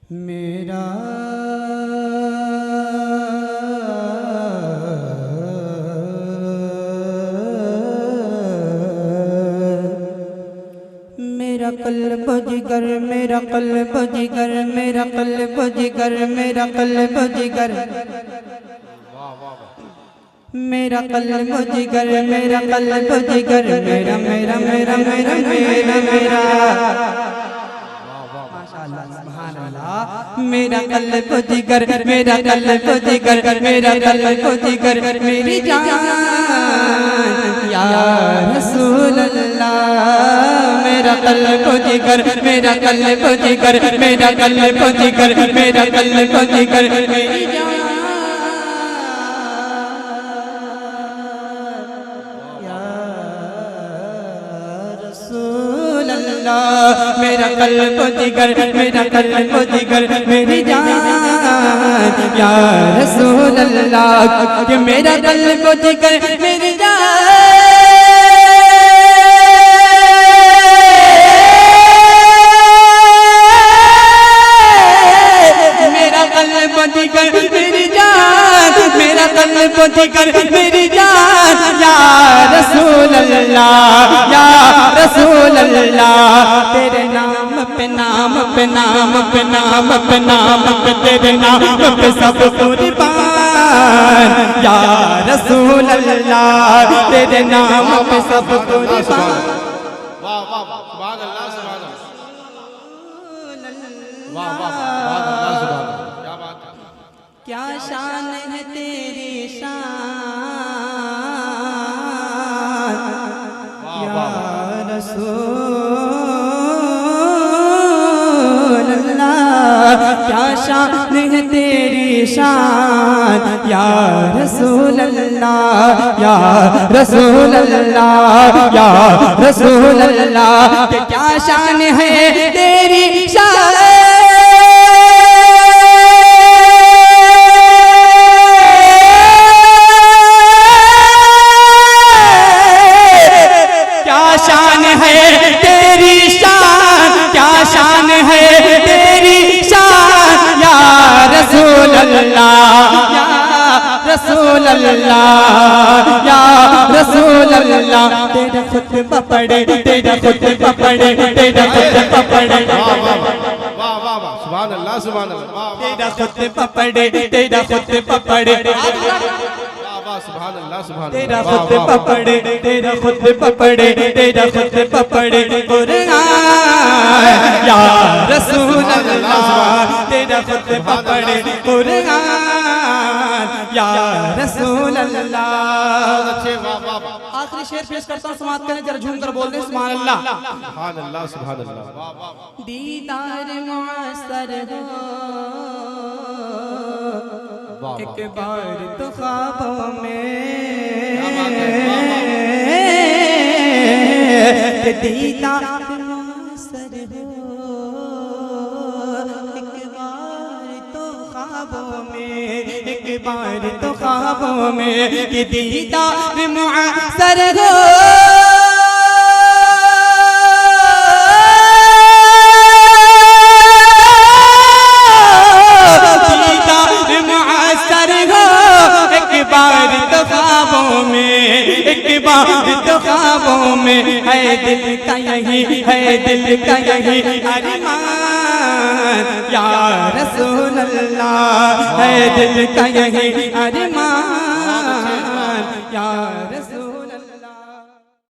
मेरा मेरा कल्ब जिगर, मेरा कल्ब जिगर, मेरा कल्ब जिगर, मेरा कल्ब जिगर, मेरा कल्ब जिगर, मेरा कल्ब जिगर, मेरा मेरा मेरा मेरा मेरा मेरा माशाअल्लाह सुभान अल्लाह। मेरा कल्ब जिगर, मेरा कल्ब जिगर, मेरा कल्ब जिगर, मेरी जान या रसूल अल्लाह। मेरा कल्ब जिगर, मेरा कल्ब जिगर, मेरा कल्ब जिगर, मेरा कल्ब जिगर, मेरी जान या रसूल अल्लाह। मेरा कल्ब जिगर, मेरा कल्ब जिगर, मेरी जान या रसूल अल्लाह। कि मेरा कल्ब जिगर, मेरी जान जिगर, मेरी जान, मेरा कल्ब जिगर, मेरी जान या रसूल अल्लाह, या रसूल अल्लाह। तेरे नाम पे नाम पे नाम पे नाम पे नाम पे तेरे नाम पे सब कुर्बान या रसूल अल्लाह। तेरे नाम पे सब कुर्बान। वाह वाह सुभान अल्लाह, सुभान अल्लाह, वाह वाह सुभान अल्लाह, सुभान अल्लाह। क्या शान है तेरी शान या रसूल अल्लाह। क्या शान है तेरी शान या रसूल अल्लाह, या रसूल अल्लाह, या रसूल अल्लाह। क्या शान है तेरी शान रसूल अल्लाह, या रसूल अल्लाह। तेरा खुतबा पढ़े, तेरा खुतबा पढ़े, तेरा खुतबा पढ़े। वाह वाह वाह सुभान अल्लाह, सुभान अल्लाह। तेरा खुतबा पढ़े, तेरा खुतबा पढ़े। वाह सुभान अल्लाह, सुभान। तेरा खुतबा पढ़े, तेरा खुतबा पढ़े, तेरा खुतबा पढ़े कुरान या रसूल अल्लाह। तेरा खुतबा पढ़े कुरान या रसूल अल्लाह। अच्छे वाह वाह। आखिरी शेर पेश करता हूँ, समाप्त करें, जरा झूम कर बोल दे सुभान अल्लाह, सुभान अल्लाह, सुभान अल्लाह। वाह वाह। दीदार मुअस्सर हो एक बार तो ख्वाबों में, दीदार मुअस्सर हो एक बार तो ख्वाबों में, एक बार तो ख्वाबों में। कि दीदार मुअस्सर हो ख्वाबों में। है दिल का यही, है दिल का यही अरमान या रसूल अल्लाह। है दिल का यही अरमान या